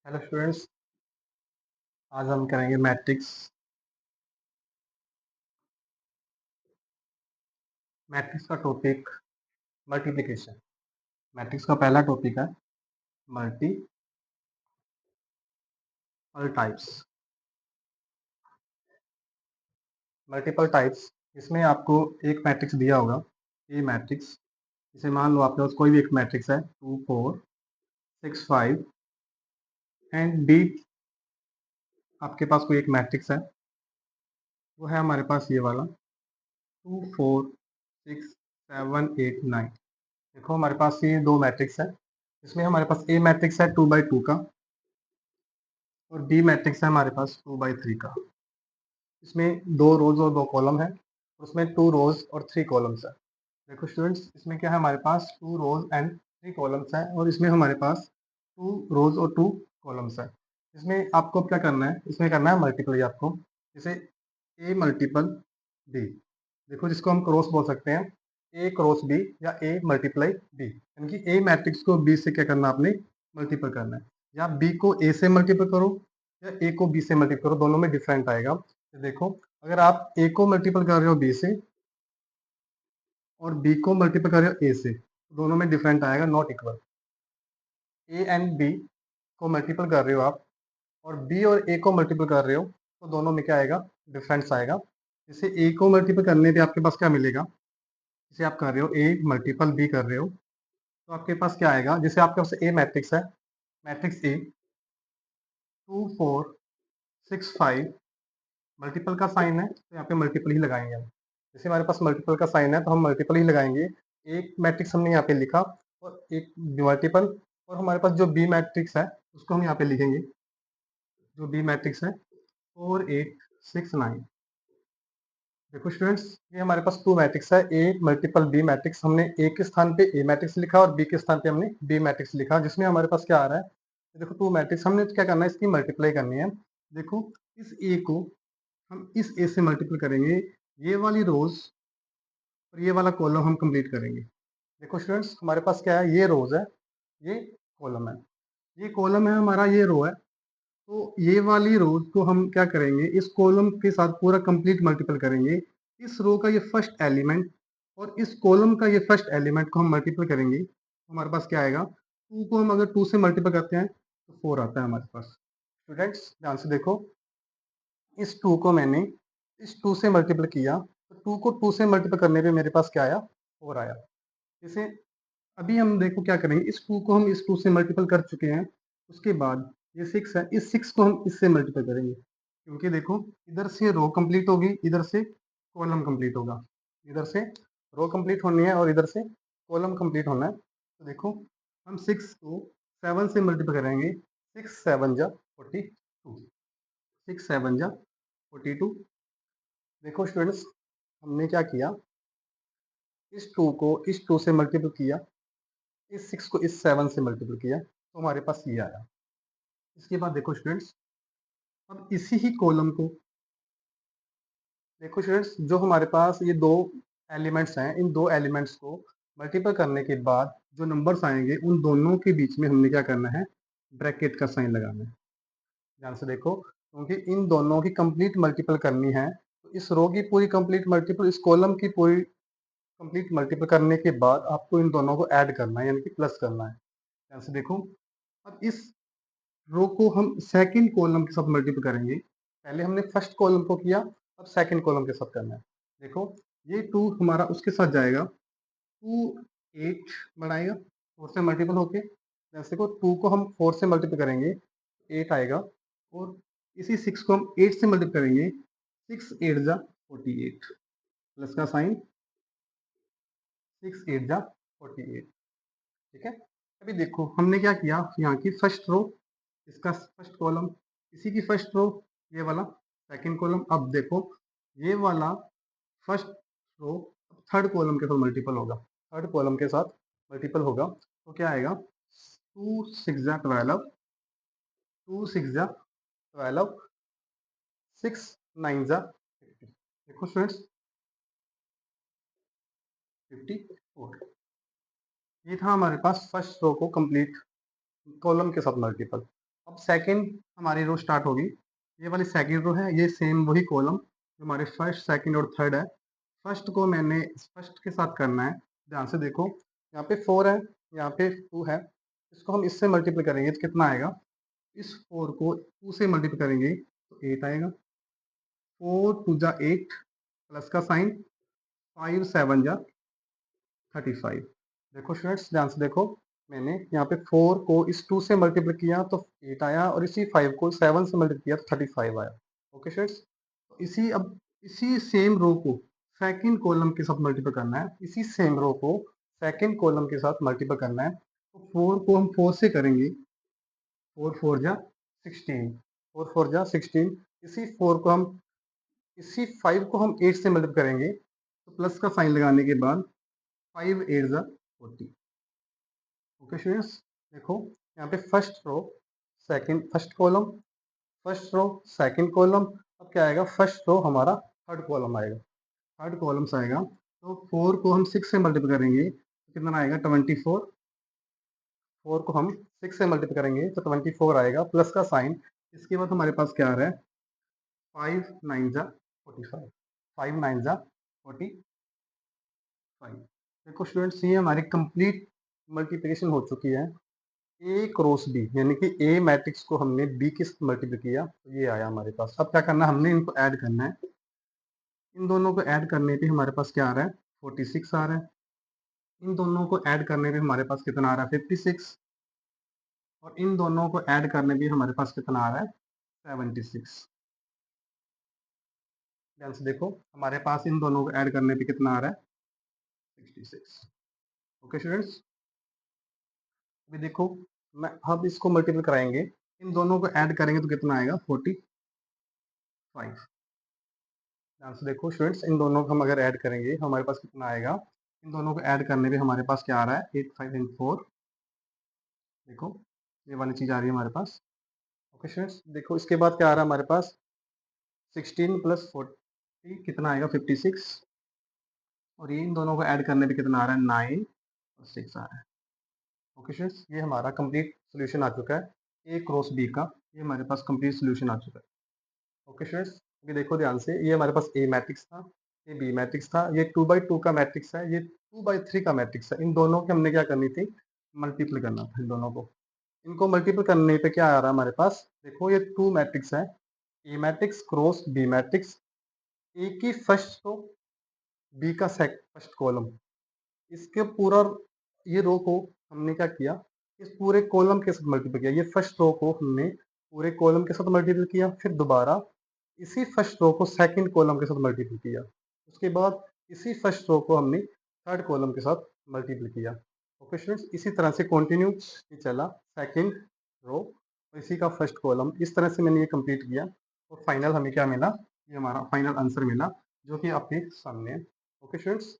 Hello students, आज हम करेंगे मैट्रिक्स। मैट्रिक्स का टॉपिक मल्टीप्लिकेशन। मैट्रिक्स का पहला टॉपिक है मल्टीपल टाइप्स। मल्टीपल टाइप्स, इसमें आपको एक मैट्रिक्स दिया होगा, ए मैट्रिक्स। इसे मान लो आपके पास कोई भी एक मैट्रिक्स है 2 4 6 5 एंड बी। आपके पास कोई एक मैट्रिक्स है, वो है हमारे पास ये वाला 2 4 6 7 8 9। देखो हमारे पास ये दो मैट्रिक्स है। इसमें हमारे पास ए मैट्रिक्स है 2/2 का और बी मैट्रिक्स है हमारे पास 2/3 का। इसमें 2 रोज और 2 कॉलम है, उसमें 2 रोज और 3 कॉलम्स है। देखो स्टूडेंट्स, इसमें क्या है, हमारे पास 2 रोज एंड 3 कॉलम्स है और इसमें हमारे पास 2 रोज और 2 कॉलम्स है। इसमें आपको क्या करना है, इसमें करना है मल्टीप्लाई आपको। जैसे ए मल्टीपल बी, देखो जिसको हम क्रॉस बोल सकते हैं, ए क्रॉस बी या ए मल्टीप्लाई बी। यानी कि ए मैट्रिक्स को बी से क्या करना है, आपने मल्टीपल करना है। या बी को ए से मल्टीपल करो या ए को बी से मल्टीपल करो, दोनों में डिफरेंट आएगा। तो देखो, अगर आप ए को मल्टीपल कर रहे हो बी से और बी को मल्टीपल कर रहे हो ए से, दोनों में डिफरेंट आएगा, not equal. A and B को मल्टीपल कर रहे हो आप और बी और ए को मल्टीपल कर रहे हो, तो दोनों में क्या आएगा, डिफरेंस आएगा। जैसे ए को मल्टीपल करने पे आपके पास क्या मिलेगा, जैसे आप कर रहे हो ए मल्टीपल बी कर रहे हो, तो आपके पास क्या आएगा, जैसे आपके पास ए मैट्रिक्स है, मैट्रिक्स ए 2 4 6 5, मल्टीपल का साइन है तो यहाँ पे मल्टीपल ही लगाएंगे हम। जैसे हमारे पास मल्टीपल का साइन है तो हम मल्टीपल ही लगाएंगे। एक मैट्रिक्स हमने यहाँ पे लिखा और एक मल्टीपल, और हमारे पास जो बी मैट्रिक्स है उसको हम यहाँ पे लिखेंगे। जो बी मैट्रिक्स है 4 8 6 9। देखो स्टूडेंट्स, ये हमारे पास 2 मैट्रिक्स है, ए मल्टीपल बी मैट्रिक्स। हमने ए के स्थान पे ए मैट्रिक्स लिखा और बी के स्थान पे हमने बी मैट्रिक्स लिखा, जिसमें हमारे पास क्या आ रहा है, देखो 2 मैट्रिक्स हमने क्या करना है, इसकी मल्टीप्लाई करनी है। देखो, इस ए को हम इस ए से मल्टीपल करेंगे, ये वाली रोज और ये वाला कॉलम हम कंप्लीट करेंगे। देखो स्टूडेंट्स, हमारे पास क्या है, ये रोज है, ये कॉलम है। ये कॉलम है हमारा, ये रो है। तो ये वाली रोज को हम क्या करेंगे, इस कॉलम के साथ पूरा कंप्लीट मल्टीपल करेंगे। इस रो का ये फर्स्ट एलिमेंट और इस कॉलम का ये फर्स्ट एलिमेंट को हम मल्टीपल करेंगे, तो हमारे पास क्या आएगा, 2 को हम अगर 2 से मल्टीपल करते हैं तो 4 आता है हमारे पास। स्टूडेंट्स ध्यान से देखो, इस 2 को मैंने इस 2 से मल्टीपल किया, तो 2 को 2 से मल्टीपल करने पे मेरे पास क्या आया, 4 आया। जैसे अभी हम देखो क्या करेंगे, इस 2 को हम इस 2 से मल्टीपल कर चुके हैं, उसके बाद ये 6 है, इस 6 को हम इससे मल्टीपल करेंगे, क्योंकि देखो इधर से रो कंप्लीट होगी, इधर से कॉलम कंप्लीट होगा। इधर से रो कंप्लीट होनी है और इधर से कॉलम कंप्लीट होना है। तो देखो, हम 6 को 7 से मल्टीपल करेंगे, 6 7 जा 42, 6 7 जा 42। देखो स्टूडेंट्स, हमने क्या किया, इस 2 को इस 2 से मल्टीपल किया, इस 6 को इस 7 से मल्टीपल किया, तो हमारे पास ये आया। इसके बाद देखो स्टूडेंट्स, अब इसी ही कॉलम को देखो स्टूडेंट्स, जो हमारे पास ये दो एलिमेंट्स हैं, इन दो एलिमेंट्स को मल्टीपल करने के बाद जो नंबर्स आएंगे, उन दोनों के बीच में हमने क्या करना है, ब्रैकेट का साइन लगाना है। ध्यान से देखो, क्योंकि इन दोनों की कंप्लीट मल्टीपल करनी है, तो इस रो की पूरी कंप्लीट मल्टीपल, इस कॉलम की पूरी कंप्लीट मल्टीपल करने के बाद आपको इन दोनों को ऐड करना है, यानी कि प्लस करना है। ध्यान से देखो, अब इस रो को हम सेकंड कॉलम के साथ मल्टीपल करेंगे। पहले हमने फर्स्ट कॉलम को किया, अब सेकंड कॉलम के साथ करना है। देखो, ये 2 हमारा उसके साथ जाएगा, 2 8 बनाएगा 4 से मल्टीपल होके। जैसे को 2 को हम 4 से मल्टीपल करेंगे, 8 आएगा, और इसी 6 को हम 8 से मल्टीपल करेंगे, 6 8 जा 48, प्लस का साइन, 6 8 जा 48। ठीक है। अभी देखो हमने क्या किया, यहाँ की फर्स्ट रो, इसका फर्स्ट कॉलम, इसी की फर्स्ट रो, ये वाला सेकंड कॉलम। अब देखो, ये वाला फर्स्ट रो थर्ड कॉलम के साथ मल्टीपल होगा, थर्ड कॉलम के साथ मल्टीपल होगा, तो क्या आएगा, 2 6 जा 12, 2 6 जा 12, 6 9 जा 50। देखो स्टूडेंट्स, 54। ये था हमारे पास फर्स्ट रो को कंप्लीट कॉलम के साथ मल्टीपल। अब सेकंड हमारी रो स्टार्ट होगी, ये वाली सेकंड रो है, ये सेम वही कॉलम जो हमारे फर्स्ट, सेकंड और थर्ड है। फर्स्ट को मैंने फर्स्ट के साथ करना है, ध्यान से देखो, यहाँ पे 4 है, यहाँ पे 2 है, इसको हम इससे मल्टीप्लाई करेंगे तो कितना आएगा, इस 4 को 2 से मल्टीप्लाई करेंगे तो 8 आएगा, 4 2 जा 8 प्लस का साइन, 5 7 जा 35। देखो स्टूडेंट्स ध्यान से देखो, मैंने यहाँ पे 4 को इस 2 से मल्टीप्लाई किया तो 8 आया, और इसी 5 को 7 से मल्टीप्लाई किया तो 35 आया। ओके स्टूडेंट्स, तो इसी सेम रो को सेकंड कॉलम के साथ मल्टीप्लाई करना है, इसी सेम रो को सेकंड कॉलम के साथ मल्टीप्लाई करना है। तो 4 को हम 4 से करेंगे, 4 4 जा 16, 4 4 जा 16, इसी 4 को हम इसी 5 को हम 8 से मल्टीप्लाई करेंगे, तो प्लस का साइन लगाने के बाद 5 8 जा 40। ओके स्टूडेंट्स, देखो यहाँ पे first row, second, first column, first row, second column, अब क्या आएगा, फर्स्ट रो हमारा थर्ड कॉलम आएगा, थर्ड कॉलम्स आएगा। तो 4 को हम 6 से मल्टीप्लाई करेंगे तो कितना आएगा, 24, 4 को हम 6 से मल्टीप्लाई करेंगे तो 24 आएगा, प्लस का साइन, इसके बाद हमारे पास क्या आ रहा है, 5 9 जा 45, 5 9 जा 45। देखो स्टूडेंट्स, ये हमारी कंप्लीट मल्टीप्लिकेशन हो चुकी है, ए क्रॉस बी, यानी कि ए मैट्रिक्स को हमने बी के साथ मल्टीप्लाई किया तो ये आया हमारे पास। अब क्या करना है, हमने इनको ऐड करना है, इन दोनों को ऐड करने पे हमारे पास क्या आ रहा है, 46 आ रहा है, इन दोनों को ऐड करने पे हमारे पास कितना आ रहा है, 56, और इन दोनों को ऐड करने पे हमारे पास कितना आ रहा है, 76। ध्यान से देखो, हमारे पास इन दोनों को ऐड करने पे कितना आ रहा है, 66। ओके स्टूडेंट्स, अभी देखो, मैं अब इसको मल्टीपल कराएंगे, इन दोनों को ऐड करेंगे तो कितना आएगा, 45। ध्यान से देखो स्टूडेंट्स, इन दोनों को हम अगर ऐड करेंगे हमारे पास कितना आएगा, इन दोनों को ऐड करने पे हमारे पास क्या आ रहा है, 8 5 एंड 4। देखो ये वाली चीज़ आ रही है हमारे पास। ओके स्टूडेंट्स, देखो इसके बाद क्या आ रहा है हमारे पास, 16 प्लस 40 कितना आएगा, 56, और ये इन दोनों को ऐड करने पे कितना आ रहा है, 9 और 6 आ रहा है। ओके स्टूडेंट्स, ये हमारा कंप्लीट सोल्यूशन आ चुका है, ए क्रॉस बी का, ये हमारे पास कंप्लीट सोल्यूशन आ चुका है। ओके स्टूडेंट्स, ये देखो ध्यान से, ये हमारे पास ए मैट्रिक्स था, ये बी मैट्रिक्स था, ये 2/2 का मैट्रिक्स है, ये 2/3 का मैट्रिक्स है, इन दोनों की हमने क्या करनी थी, मल्टीप्लाई करना था इन दोनों को। इनको मल्टीप्लाई करने पे क्या आ रहा है हमारे पास, देखो ये 2 मैट्रिक्स है, ए मैट्रिक्स क्रॉस बी मैट्रिक्स, ए की फर्स्ट रो, बी का फर्स्ट कॉलम, इसके पूरा ये रो को हमने क्या किया, इस पूरे कॉलम के साथ मल्टीप्लाई किया, ये फर्स्ट रो को हमने पूरे कॉलम के साथ मल्टीप्लाई किया, फिर दोबारा इसी फर्स्ट रो को सेकंड कॉलम के साथ मल्टीप्लाई किया, उसके बाद इसी फर्स्ट रो को हमने थर्ड कॉलम के साथ मल्टीप्लाई किया। ओके स्टूडेंट्स, इसी तरह से कंटिन्यू ये चला, सेकंड रो और इसी का फर्स्ट कॉलम, इस तरह से मैंने ये कंप्लीट किया, और फाइनल हमें क्या मिला, ये हमारा फाइनल आंसर मिला जो कि आपके सामने है। Okay students.